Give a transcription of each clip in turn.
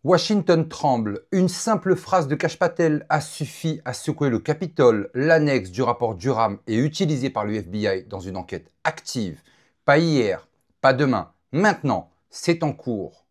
Washington tremble. Une simple phrase de Kash Patel a suffi à secouer le Capitole. L'annexe du rapport Durham est utilisée par le FBI dans une enquête active. Pas hier, pas demain, maintenant, c'est en cours.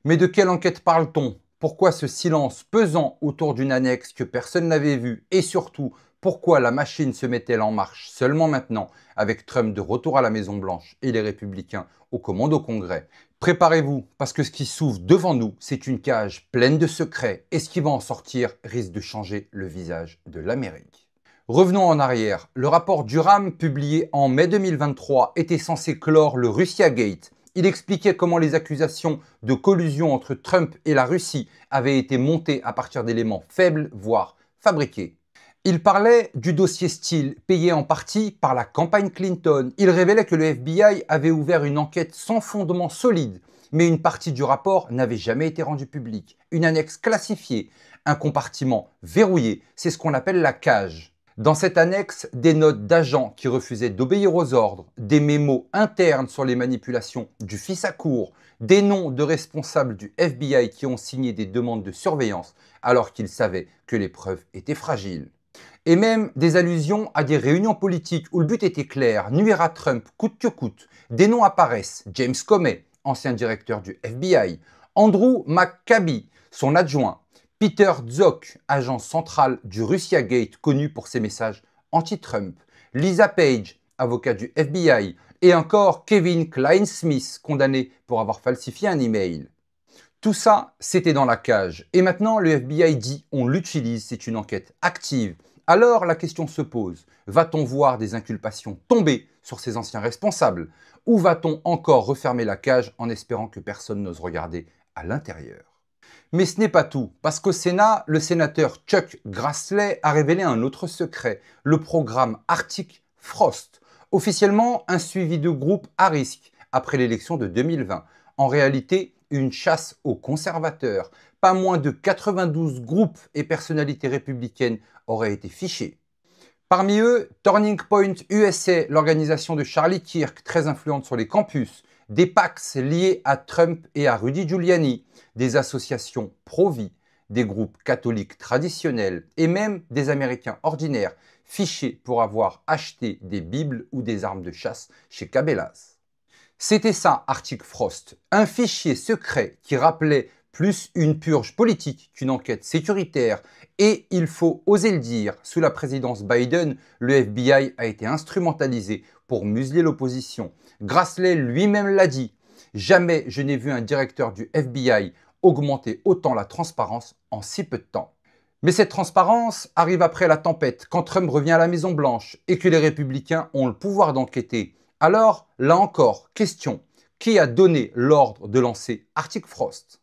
Mais de quelle enquête parle-t-on? Pourquoi ce silence pesant autour d'une annexe que personne n'avait vue? Et surtout, pourquoi la machine se met-elle en marche seulement maintenant, avec Trump de retour à la Maison-Blanche et les républicains aux commandes au Congrès? Préparez-vous, parce que ce qui s'ouvre devant nous, c'est une cage pleine de secrets, et ce qui va en sortir risque de changer le visage de l'Amérique. Revenons en arrière. Le rapport Durham, publié en mai 2023, était censé clore le Russia Gate. Il expliquait comment les accusations de collusion entre Trump et la Russie avaient été montées à partir d'éléments faibles, voire fabriqués. Il parlait du dossier Steele, payé en partie par la campagne Clinton. Il révélait que le FBI avait ouvert une enquête sans fondement solide, mais une partie du rapport n'avait jamais été rendue publique. Une annexe classifiée, un compartiment verrouillé, c'est ce qu'on appelle la cage. Dans cette annexe, des notes d'agents qui refusaient d'obéir aux ordres, des mémos internes sur les manipulations du fils à cour, des noms de responsables du FBI qui ont signé des demandes de surveillance alors qu'ils savaient que les preuves étaient fragiles. Et même des allusions à des réunions politiques où le but était clair, nuire à Trump coûte que coûte. Des noms apparaissent, James Comey, ancien directeur du FBI, Andrew McCabe, son adjoint, Peter Strzok, agent central du Russia Gate connu pour ses messages anti-Trump, Lisa Page, avocat du FBI, et encore Kevin Klein-Smith, condamné pour avoir falsifié un email. Tout ça, c'était dans la cage. Et maintenant, le FBI dit on l'utilise, c'est une enquête active. Alors la question se pose, va-t-on voir des inculpations tomber sur ces anciens responsables? Ou va-t-on encore refermer la cage en espérant que personne n'ose regarder à l'intérieur? Mais ce n'est pas tout, parce qu'au Sénat, le sénateur Chuck Grassley a révélé un autre secret, le programme Arctic Frost, officiellement un suivi de groupe à risque après l'élection de 2020. En réalité, une chasse aux conservateurs. Pas moins de 92 groupes et personnalités républicaines auraient été fichés. Parmi eux, Turning Point USA, l'organisation de Charlie Kirk, très influente sur les campus, des PACs liés à Trump et à Rudy Giuliani, des associations pro-vie, des groupes catholiques traditionnels et même des Américains ordinaires fichés pour avoir acheté des bibles ou des armes de chasse chez Cabela's. C'était ça, Arctic Frost, un fichier secret qui rappelait plus une purge politique qu'une enquête sécuritaire. Et il faut oser le dire, sous la présidence Biden, le FBI a été instrumentalisé pour museler l'opposition. Grassley lui-même l'a dit, jamais je n'ai vu un directeur du FBI augmenter autant la transparence en si peu de temps. Mais cette transparence arrive après la tempête, quand Trump revient à la Maison-Blanche et que les républicains ont le pouvoir d'enquêter. Alors, là encore, question, qui a donné l'ordre de lancer Arctic Frost?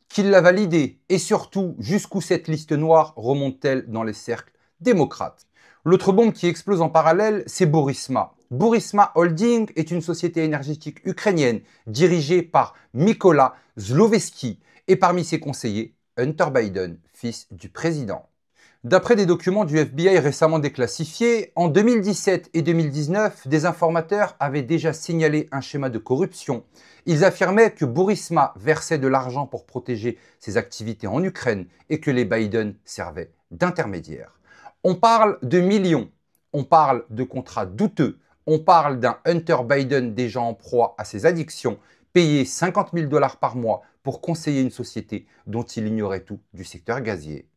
Qui l'a validé? Et surtout, jusqu'où cette liste noire remonte-t-elle dans les cercles démocrates? L'autre bombe qui explose en parallèle, c'est Burisma. Burisma Holding est une société énergétique ukrainienne dirigée par Mykola Zloveski et parmi ses conseillers, Hunter Biden, fils du président. D'après des documents du FBI récemment déclassifiés, en 2017 et 2019, des informateurs avaient déjà signalé un schéma de corruption. Ils affirmaient que Burisma versait de l'argent pour protéger ses activités en Ukraine et que les Biden servaient d'intermédiaires. On parle de millions, on parle de contrats douteux, on parle d'un Hunter Biden déjà en proie à ses addictions, payé 50 000 $ par mois pour conseiller une société dont il ignorait tout du secteur gazier.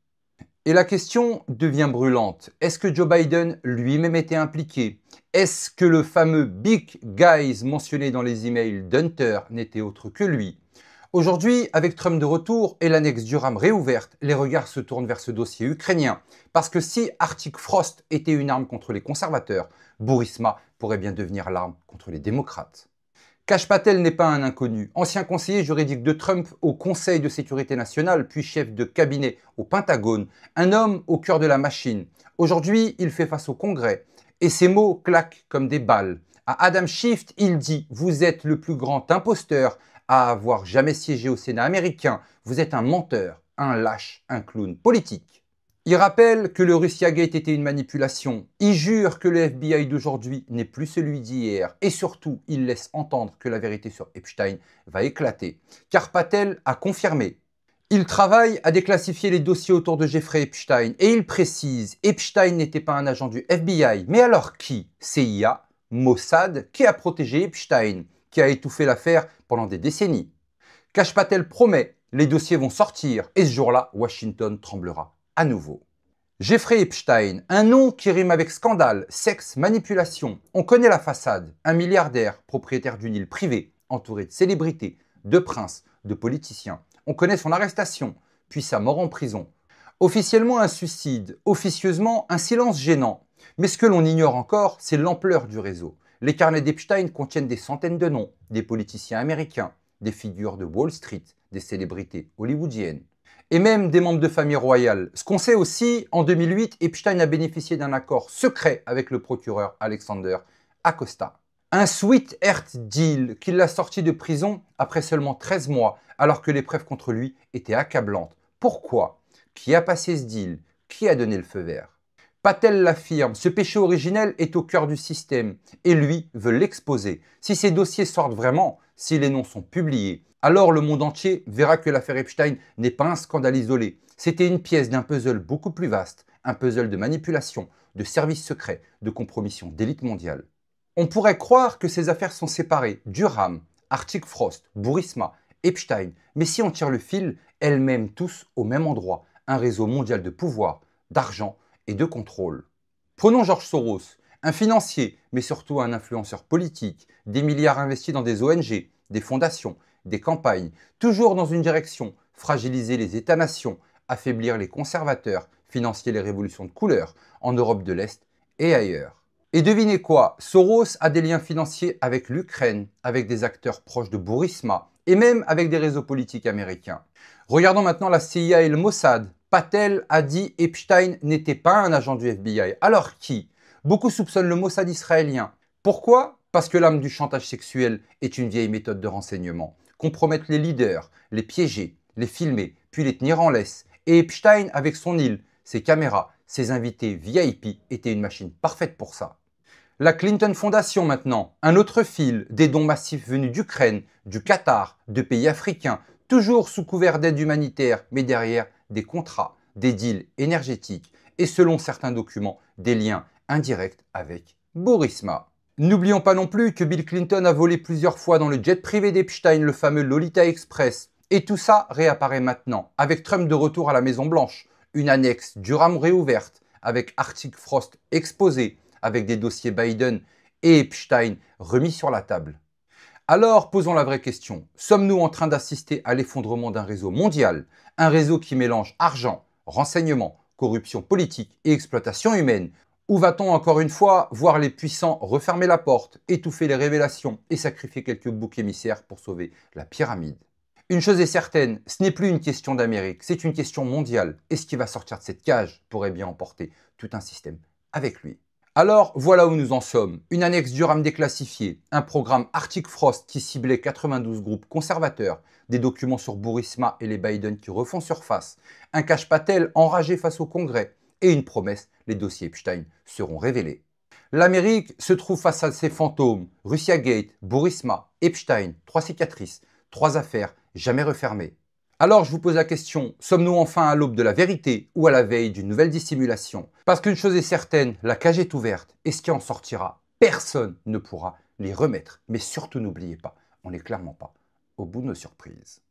Et la question devient brûlante. Est-ce que Joe Biden lui-même était impliqué? Est-ce que le fameux Big Guys mentionné dans les emails d'Hunter n'était autre que lui? Aujourd'hui, avec Trump de retour et l'annexe Durham réouverte, les regards se tournent vers ce dossier ukrainien. Parce que si Arctic Frost était une arme contre les conservateurs, Burisma pourrait bien devenir l'arme contre les démocrates. Kash Patel n'est pas un inconnu. Ancien conseiller juridique de Trump au Conseil de sécurité nationale, puis chef de cabinet au Pentagone, un homme au cœur de la machine. Aujourd'hui, il fait face au Congrès et ses mots claquent comme des balles. À Adam Schiff, il dit « Vous êtes le plus grand imposteur à avoir jamais siégé au Sénat américain. Vous êtes un menteur, un lâche, un clown politique. » Il rappelle que le Russia Gate était une manipulation. Il jure que le FBI d'aujourd'hui n'est plus celui d'hier. Et surtout, il laisse entendre que la vérité sur Epstein va éclater. Car Patel a confirmé. Il travaille à déclassifier les dossiers autour de Jeffrey Epstein et il précise, Epstein n'était pas un agent du FBI, mais alors qui? CIA, Mossad, qui a protégé Epstein, qui a étouffé l'affaire pendant des décennies. Kash Patel promet, les dossiers vont sortir et ce jour-là, Washington tremblera à nouveau. Jeffrey Epstein, un nom qui rime avec scandale, sexe, manipulation. On connaît la façade, un milliardaire, propriétaire d'une île privée, entouré de célébrités, de princes, de politiciens. On connaît son arrestation, puis sa mort en prison. Officiellement un suicide, officieusement un silence gênant. Mais ce que l'on ignore encore, c'est l'ampleur du réseau. Les carnets d'Epstein contiennent des centaines de noms, des politiciens américains, des figures de Wall Street, des célébrités hollywoodiennes, et même des membres de famille royale. Ce qu'on sait aussi, en 2008, Epstein a bénéficié d'un accord secret avec le procureur Alexander Acosta. Un sweetheart deal qui l'a sorti de prison après seulement 13 mois, alors que les preuves contre lui étaient accablantes. Pourquoi? Qui a passé ce deal? Qui a donné le feu vert? Patel l'affirme, ce péché originel est au cœur du système et lui veut l'exposer. Si ces dossiers sortent vraiment, si les noms sont publiés, alors le monde entier verra que l'affaire Epstein n'est pas un scandale isolé. C'était une pièce d'un puzzle beaucoup plus vaste, un puzzle de manipulation, de services secrets, de compromission d'élite mondiale. On pourrait croire que ces affaires sont séparées, Durham, Arctic Frost, Burisma, Epstein, mais si on tire le fil, elles mènent tous au même endroit, un réseau mondial de pouvoir, d'argent et de contrôle. Prenons George Soros, un financier, mais surtout un influenceur politique, des milliards investis dans des ONG, des fondations, des campagnes, toujours dans une direction, fragiliser les États-nations, affaiblir les conservateurs, financer les révolutions de couleur en Europe de l'Est et ailleurs. Et devinez quoi, Soros a des liens financiers avec l'Ukraine, avec des acteurs proches de Burisma et même avec des réseaux politiques américains. Regardons maintenant la CIA et le Mossad. Patel a dit Epstein n'était pas un agent du FBI. Alors qui? Beaucoup soupçonnent le Mossad israélien. Pourquoi? Parce que l'âme du chantage sexuel est une vieille méthode de renseignement. Compromettre les leaders, les piéger, les filmer, puis les tenir en laisse. Et Epstein, avec son île, ses caméras, ses invités VIP, était une machine parfaite pour ça. La Clinton Foundation maintenant, un autre fil, des dons massifs venus d'Ukraine, du Qatar, de pays africains, toujours sous couvert d'aide humanitaire, mais derrière des contrats, des deals énergétiques et selon certains documents, des liens indirects avec Burisma. N'oublions pas non plus que Bill Clinton a volé plusieurs fois dans le jet privé d'Epstein, le fameux Lolita Express. Et tout ça réapparaît maintenant, avec Trump de retour à la Maison Blanche, une annexe Durham réouverte, avec Arctic Frost exposé, avec des dossiers Biden et Epstein remis sur la table. Alors, posons la vraie question. Sommes-nous en train d'assister à l'effondrement d'un réseau mondial, un réseau qui mélange argent, renseignement, corruption politique et exploitation humaine? Ou va-t-on encore une fois voir les puissants refermer la porte, étouffer les révélations et sacrifier quelques boucs émissaires pour sauver la pyramide? Une chose est certaine, ce n'est plus une question d'Amérique, c'est une question mondiale. Et ce qui va sortir de cette cage pourrait bien emporter tout un système avec lui. Alors voilà où nous en sommes. Une annexe Durham déclassifiée, un programme Arctic Frost qui ciblait 92 groupes conservateurs, des documents sur Burisma et les Biden qui refont surface, un Kash Patel enragé face au Congrès et une promesse, les dossiers Epstein seront révélés. L'Amérique se trouve face à ses fantômes, Russia Gate, Burisma, Epstein, 3 cicatrices, 3 affaires jamais refermées. Alors je vous pose la question, sommes-nous enfin à l'aube de la vérité ou à la veille d'une nouvelle dissimulation? Parce qu'une chose est certaine, la cage est ouverte et ce qui en sortira, personne ne pourra les remettre. Mais surtout n'oubliez pas, on n'est clairement pas au bout de nos surprises.